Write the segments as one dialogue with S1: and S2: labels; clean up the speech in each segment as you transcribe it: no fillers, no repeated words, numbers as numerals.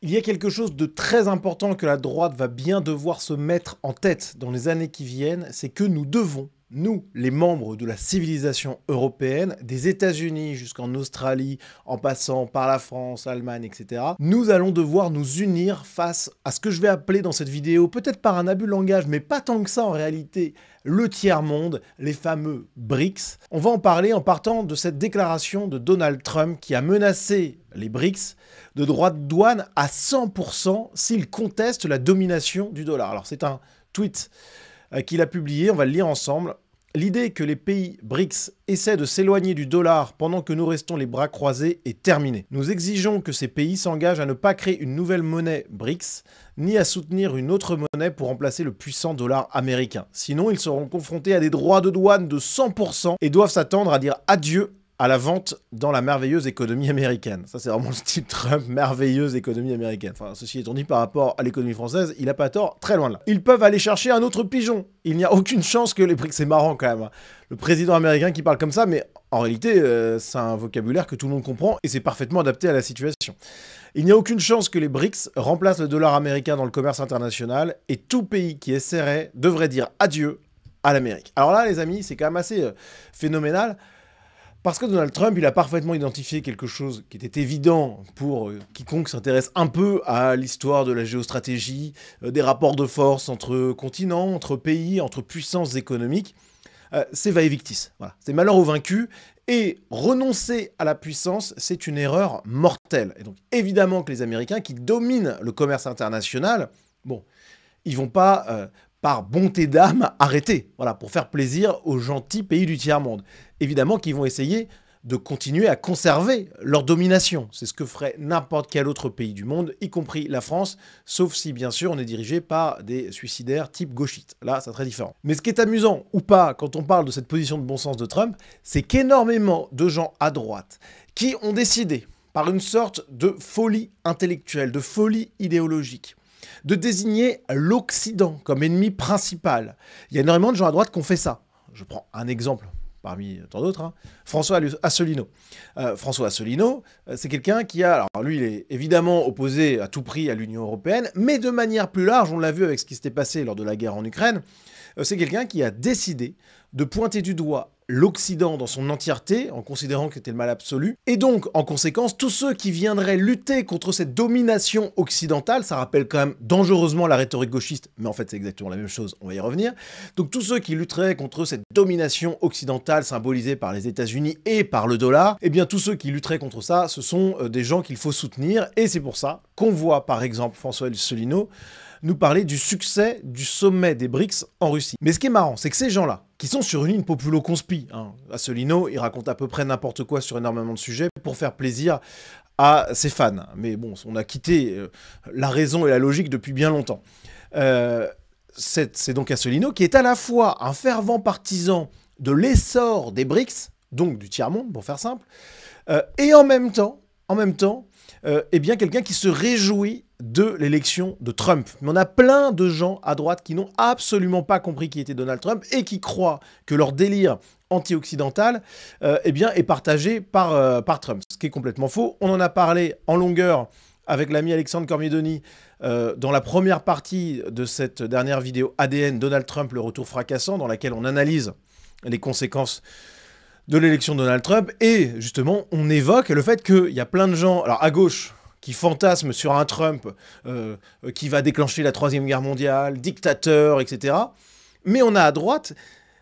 S1: Il y a quelque chose de très important que la droite va bien devoir se mettre en tête dans les années qui viennent, c'est que nous devons, nous, les membres de la civilisation européenne, des États-Unis jusqu'en Australie, en passant par la France, l'Allemagne, etc., nous allons devoir nous unir face à ce que je vais appeler dans cette vidéo, peut-être par un abus de langage, mais pas tant que ça en réalité, le tiers-monde, les fameux BRICS. On va en parler en partant de cette déclaration de Donald Trump qui a menacé les BRICS de droits de douane à 100% s'il conteste la domination du dollar. Alors c'est un tweet qu'il a publié, on va le lire ensemble. L'idée que les pays BRICS essaient de s'éloigner du dollar pendant que nous restons les bras croisés est terminée. Nous exigeons que ces pays s'engagent à ne pas créer une nouvelle monnaie BRICS, ni à soutenir une autre monnaie pour remplacer le puissant dollar américain. Sinon, ils seront confrontés à des droits de douane de 100% et doivent s'attendre à dire adieu à la vente dans la merveilleuse économie américaine. Ça, c'est vraiment le style Trump, merveilleuse économie américaine. Enfin, ceci étant dit, par rapport à l'économie française, il n'a pas tort, très loin de là. Ils peuvent aller chercher un autre pigeon. Il n'y a aucune chance que les BRICS... C'est marrant quand même, hein. Le président américain qui parle comme ça, mais en réalité, c'est un vocabulaire que tout le monde comprend et c'est parfaitement adapté à la situation. Il n'y a aucune chance que les BRICS remplacent le dollar américain dans le commerce international et tout pays qui essaierait devrait dire adieu à l'Amérique. Alors là, les amis, c'est quand même assez phénoménal. Parce que Donald Trump, il a parfaitement identifié quelque chose qui était évident pour quiconque s'intéresse un peu à l'histoire de la géostratégie, des rapports de force entre continents, entre pays, entre puissances économiques. C'est vae victis. Voilà. C'est malheur au vaincu. Et renoncer à la puissance, c'est une erreur mortelle. Et donc évidemment que les Américains qui dominent le commerce international, bon, ils vont pas... par bonté d'âme, arrêter, voilà, pour faire plaisir aux gentils pays du tiers-monde. Évidemment qu'ils vont essayer de continuer à conserver leur domination. C'est ce que ferait n'importe quel autre pays du monde, y compris la France, sauf si, bien sûr, on est dirigé par des suicidaires type gauchistes. Là, c'est très différent. Mais ce qui est amusant, ou pas, quand on parle de cette position de bon sens de Trump, c'est qu'énormément de gens à droite qui ont décidé, par une sorte de folie intellectuelle, de folie idéologique, de désigner l'Occident comme ennemi principal. Il y a énormément de gens à droite qui ont fait ça. Je prends un exemple parmi tant d'autres, hein. François Asselineau. François Asselineau, c'est quelqu'un qui a... Alors lui, il est évidemment opposé à tout prix à l'Union européenne, mais de manière plus large, on l'a vu avec ce qui s'était passé lors de la guerre en Ukraine, c'est quelqu'un qui a décidé de pointer du doigt l'Occident dans son entièreté, en considérant que c'était le mal absolu, et donc, en conséquence, tous ceux qui viendraient lutter contre cette domination occidentale, ça rappelle quand même dangereusement la rhétorique gauchiste, mais en fait c'est exactement la même chose, on va y revenir, donc tous ceux qui lutteraient contre cette domination occidentale symbolisée par les États-Unis et par le dollar, eh bien tous ceux qui lutteraient contre ça, ce sont des gens qu'il faut soutenir, et c'est pour ça qu'on voit par exemple François Asselineau nous parler du succès du sommet des BRICS en Russie. Mais ce qui est marrant, c'est que ces gens-là, qui sont sur une ligne populo-conspi, hein, Asselineau, il raconte à peu près n'importe quoi sur énormément de sujets pour faire plaisir à ses fans. Mais bon, on a quitté la raison et la logique depuis bien longtemps. C'est donc Asselineau qui est à la fois un fervent partisan de l'essor des BRICS, donc du tiers-monde, pour faire simple, et en même temps, eh bien quelqu'un qui se réjouit de l'élection de Trump. Mais on a plein de gens à droite qui n'ont absolument pas compris qui était Donald Trump et qui croient que leur délire anti-occidental eh bien, est partagé par Trump. Ce qui est complètement faux. On en a parlé en longueur avec l'ami Alexandre Cormier-Denis dans la première partie de cette dernière vidéo ADN, Donald Trump, le retour fracassant, dans laquelle on analyse les conséquences de l'élection de Donald Trump. Et justement, on évoque le fait qu'il y a plein de gens, alors à gauche, qui fantasment sur un Trump qui va déclencher la Troisième Guerre mondiale, dictateur, etc. Mais on a à droite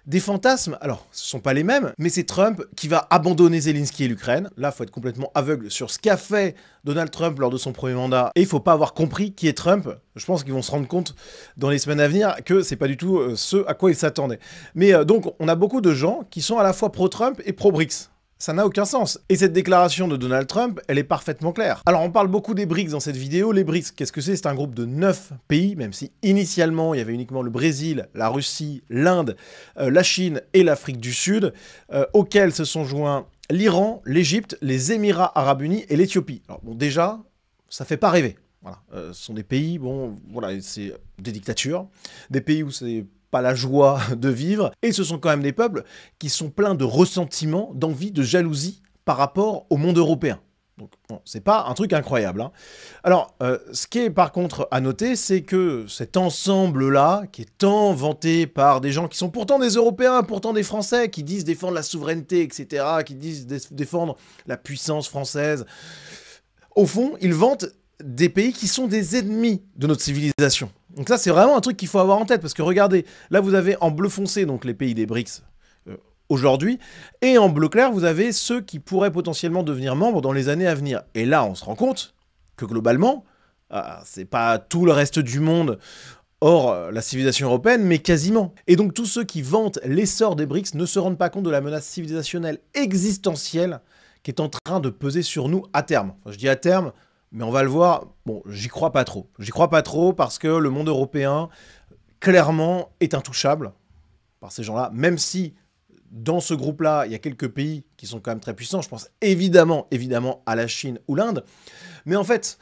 S1: des fantasmes, alors ce ne sont pas les mêmes, mais c'est Trump qui va abandonner Zelensky et l'Ukraine. Là, il faut être complètement aveugle sur ce qu'a fait Donald Trump lors de son premier mandat. Et il ne faut pas avoir compris qui est Trump. Je pense qu'ils vont se rendre compte dans les semaines à venir que c'est pas du tout ce à quoi ils s'attendaient. Mais donc, on a beaucoup de gens qui sont à la fois pro-Trump et pro-BRICS. Ça n'a aucun sens. Et cette déclaration de Donald Trump, elle est parfaitement claire. Alors on parle beaucoup des BRICS dans cette vidéo. Les BRICS, qu'est-ce que c'est? C'est un groupe de 9 pays, même si initialement il y avait uniquement le Brésil, la Russie, l'Inde, la Chine et l'Afrique du Sud, auxquels se sont joints l'Iran, l'Égypte, les Émirats Arabes Unis et l'Éthiopie. Alors bon, déjà, ça fait pas rêver. Voilà. Ce sont des pays, bon, voilà, c'est des dictatures, des pays où c'est pas la joie de vivre, et ce sont quand même des peuples qui sont pleins de ressentiment, d'envie, de jalousie par rapport au monde européen. Donc, bon, c'est pas un truc incroyable, hein. Alors, ce qui est par contre à noter, c'est que cet ensemble-là, qui est tant vanté par des gens qui sont pourtant des Européens, pourtant des Français, qui disent défendre la souveraineté, etc., qui disent défendre la puissance française, au fond, ils vantent des pays qui sont des ennemis de notre civilisation. Donc ça, c'est vraiment un truc qu'il faut avoir en tête, parce que regardez, là vous avez en bleu foncé donc les pays des BRICS aujourd'hui, et en bleu clair, vous avez ceux qui pourraient potentiellement devenir membres dans les années à venir. Et là, on se rend compte que globalement, c'est pas tout le reste du monde hors la civilisation européenne, mais quasiment. Et donc tous ceux qui vantent l'essor des BRICS ne se rendent pas compte de la menace civilisationnelle existentielle qui est en train de peser sur nous à terme. Enfin, je dis à terme, mais on va le voir, bon, j'y crois pas trop. J'y crois pas trop parce que le monde européen, clairement, est intouchable par ces gens-là, même si dans ce groupe-là, il y a quelques pays qui sont quand même très puissants. Je pense évidemment à la Chine ou l'Inde. Mais en fait,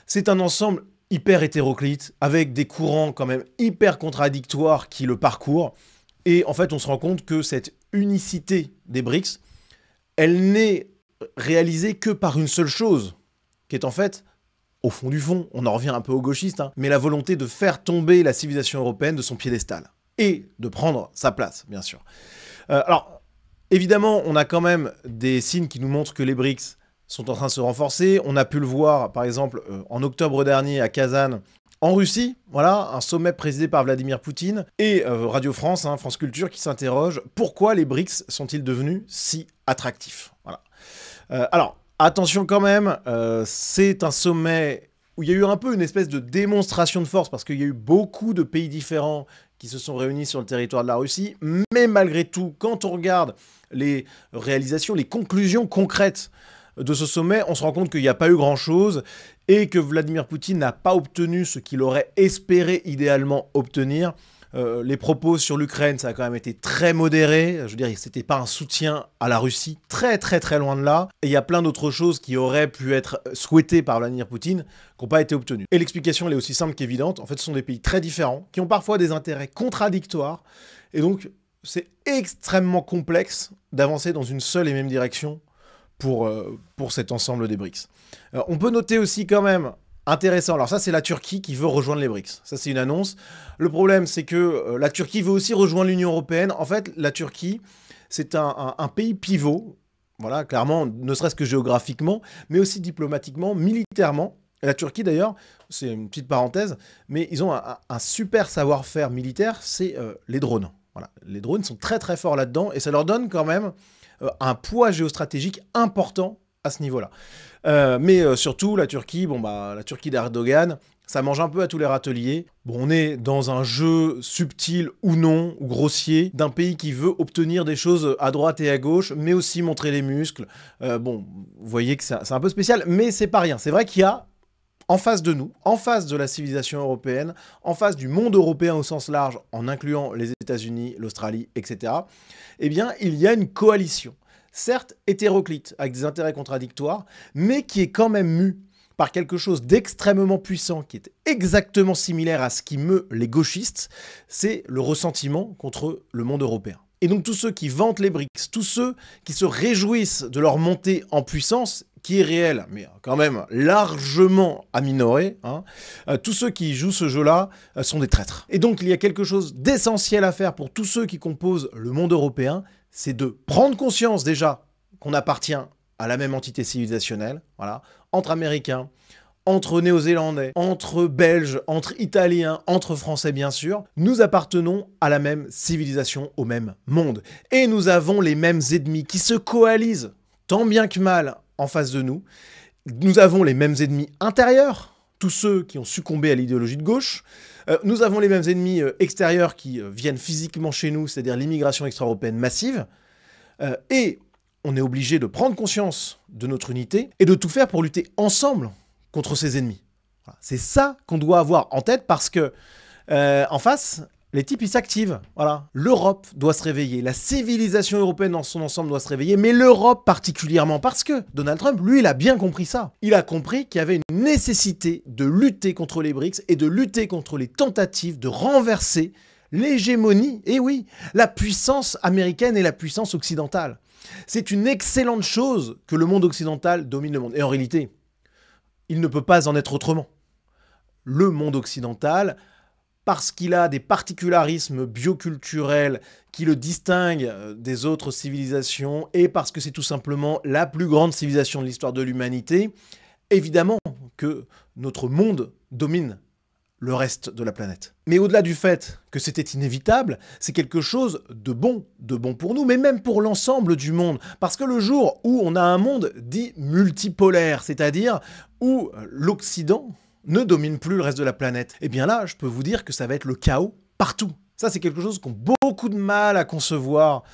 S1: c'est un ensemble hyper hétéroclite, avec des courants quand même hyper contradictoires qui le parcourent. Et en fait, on se rend compte que cette unicité des BRICS, elle n'est réalisée que par une seule chose, qui est en fait, au fond du fond, on en revient un peu aux gauchistes, hein, mais la volonté de faire tomber la civilisation européenne de son piédestal. Et de prendre sa place, bien sûr. Alors, évidemment, on a quand même des signes qui nous montrent que les BRICS sont en train de se renforcer. On a pu le voir, par exemple, en octobre dernier à Kazan, en Russie, voilà, un sommet présidé par Vladimir Poutine, et Radio France, hein, France Culture, qui s'interroge « Pourquoi les BRICS sont-ils devenus si attractifs ?» Voilà. Alors, attention quand même, c'est un sommet où il y a eu un peu une espèce de démonstration de force, parce qu'il y a eu beaucoup de pays différents qui se sont réunis sur le territoire de la Russie, mais malgré tout, quand on regarde les réalisations, les conclusions concrètes de ce sommet, on se rend compte qu'il n'y a pas eu grand-chose, et que Vladimir Poutine n'a pas obtenu ce qu'il aurait espéré idéalement obtenir. Les propos sur l'Ukraine, ça a quand même été très modéré. Je veux dire, c'était pas un soutien à la Russie, très loin de là. Et il y a plein d'autres choses qui auraient pu être souhaitées par Vladimir Poutine, qui n'ont pas été obtenues. Et l'explication, elle est aussi simple qu'évidente. En fait, ce sont des pays très différents, qui ont parfois des intérêts contradictoires. Et donc, c'est extrêmement complexe d'avancer dans une seule et même direction pour cet ensemble des BRICS. On peut noter aussi quand même, intéressant, alors ça c'est la Turquie qui veut rejoindre les BRICS, ça c'est une annonce. Le problème c'est que la Turquie veut aussi rejoindre l'Union Européenne. En fait, la Turquie, c'est un pays pivot, voilà, clairement, ne serait-ce que géographiquement, mais aussi diplomatiquement, militairement. La Turquie d'ailleurs, c'est une petite parenthèse, mais ils ont un super savoir-faire militaire, c'est les drones. Voilà. Les drones sont très forts là-dedans, et ça leur donne quand même un poids géostratégique important à ce niveau-là. Mais surtout, la Turquie, la Turquie d'Erdogan, ça mange un peu à tous les râteliers. Bon, on est dans un jeu subtil ou non, ou grossier, d'un pays qui veut obtenir des choses à droite et à gauche, mais aussi montrer les muscles. Bon, vous voyez que c'est un peu spécial, mais c'est pas rien. C'est vrai qu'il y a, en face de nous, en face de la civilisation européenne, en face du monde européen au sens large, en incluant les États-Unis, l'Australie, etc., eh bien, il y a une coalition, certes hétéroclite, avec des intérêts contradictoires, mais qui est quand même mue par quelque chose d'extrêmement puissant, qui est exactement similaire à ce qui meut les gauchistes, c'est le ressentiment contre le monde européen. Et donc tous ceux qui vantent les BRICS, tous ceux qui se réjouissent de leur montée en puissance, qui est réelle, mais quand même largement aminorée, hein, tous ceux qui jouent ce jeu-là sont des traîtres. Et donc il y a quelque chose d'essentiel à faire pour tous ceux qui composent le monde européen, c'est de prendre conscience déjà qu'on appartient à la même entité civilisationnelle, voilà, entre Américains, entre Néo-Zélandais, entre Belges, entre Italiens, entre Français bien sûr, nous appartenons à la même civilisation, au même monde. Et nous avons les mêmes ennemis qui se coalisent, tant bien que mal, en face de nous. Nous avons les mêmes ennemis intérieurs, tous ceux qui ont succombé à l'idéologie de gauche. Nous avons les mêmes ennemis extérieurs qui viennent physiquement chez nous, c'est-à-dire l'immigration extra-européenne massive. Et on est obligé de prendre conscience de notre unité et de tout faire pour lutter ensemble contre ses ennemis. Voilà. C'est ça qu'on doit avoir en tête parce que, en face, les types, ils s'activent. Voilà. L'Europe doit se réveiller. La civilisation européenne dans son ensemble doit se réveiller, mais l'Europe particulièrement parce que Donald Trump, lui, il a bien compris ça. Il a compris qu'il y avait une nécessité de lutter contre les BRICS et de lutter contre les tentatives de renverser l'hégémonie, et oui, la puissance américaine et la puissance occidentale. C'est une excellente chose que le monde occidental domine le monde. Et en réalité, il ne peut pas en être autrement. Le monde occidental, parce qu'il a des particularismes bioculturels qui le distinguent des autres civilisations, et parce que c'est tout simplement la plus grande civilisation de l'histoire de l'humanité, évidemment que notre monde domine le reste de la planète. Mais au-delà du fait que c'était inévitable, c'est quelque chose de bon pour nous, mais même pour l'ensemble du monde. Parce que le jour où on a un monde dit multipolaire, c'est-à-dire où l'Occident ne domine plus le reste de la planète, eh bien là, je peux vous dire que ça va être le chaos partout. Ça, c'est quelque chose qu'ont beaucoup de mal à concevoir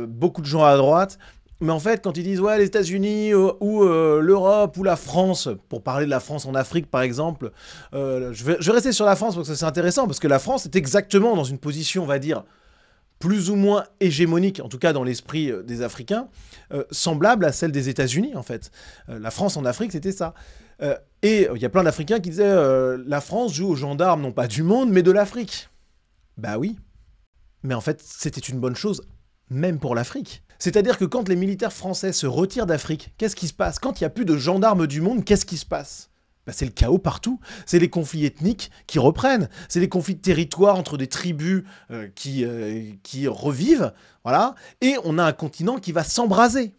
S1: beaucoup de gens à droite. Mais en fait, quand ils disent ouais, les États-Unis ou l'Europe ou la France, pour parler de la France en Afrique par exemple, je vais rester sur la France parce que c'est intéressant, parce que la France est exactement dans une position, on va dire, plus ou moins hégémonique, en tout cas dans l'esprit des Africains, semblable à celle des États-Unis en fait. La France en Afrique, c'était ça. Et il y a plein d'Africains qui disaient la France joue aux gendarmes non pas du monde, mais de l'Afrique. Bah oui. Mais en fait, c'était une bonne chose, même pour l'Afrique. C'est-à-dire que quand les militaires français se retirent d'Afrique, qu'est-ce qui se passe? Quand il n'y a plus de gendarmes du monde, qu'est-ce qui se passe? Bah, c'est le chaos partout. C'est les conflits ethniques qui reprennent. C'est les conflits de territoire entre des tribus qui revivent. Voilà. Et on a un continent qui va s'embraser.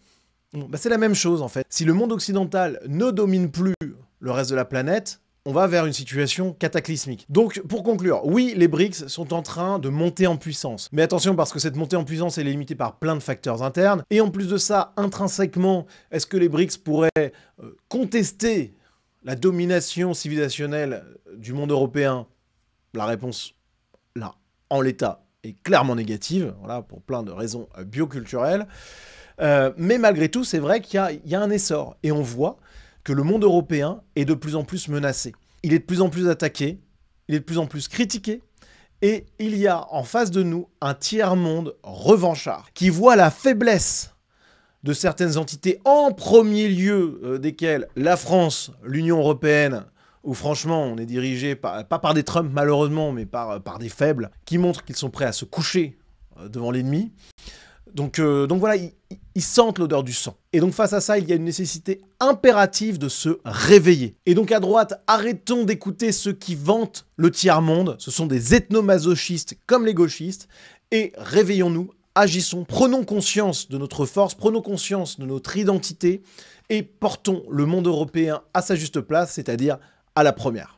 S1: Bah, c'est la même chose en fait. Si le monde occidental ne domine plus le reste de la planète, on va vers une situation cataclysmique. Donc, pour conclure, oui, les BRICS sont en train de monter en puissance. Mais attention, parce que cette montée en puissance, elle est limitée par plein de facteurs internes. Et en plus de ça, intrinsèquement, est-ce que les BRICS pourraient contester la domination civilisationnelle du monde européen? La réponse, là, en l'état, est clairement négative, voilà, pour plein de raisons bioculturelles. Mais malgré tout, c'est vrai qu'il y a un essor. Et on voit que le monde européen est de plus en plus menacé. Il est de plus en plus attaqué, il est de plus en plus critiqué, et il y a en face de nous un tiers-monde revanchard qui voit la faiblesse de certaines entités, en premier lieu desquelles la France, l'Union européenne, où franchement on est dirigé pas par des Trump malheureusement, mais par des faibles, qui montrent qu'ils sont prêts à se coucher devant l'ennemi. Donc voilà, ils sentent l'odeur du sang. Et donc face à ça, il y a une nécessité impérative de se réveiller. Et donc à droite, arrêtons d'écouter ceux qui vantent le tiers-monde. Ce sont des ethnomasochistes comme les gauchistes. Et réveillons-nous, agissons, prenons conscience de notre force, prenons conscience de notre identité et portons le monde européen à sa juste place, c'est-à-dire à la première.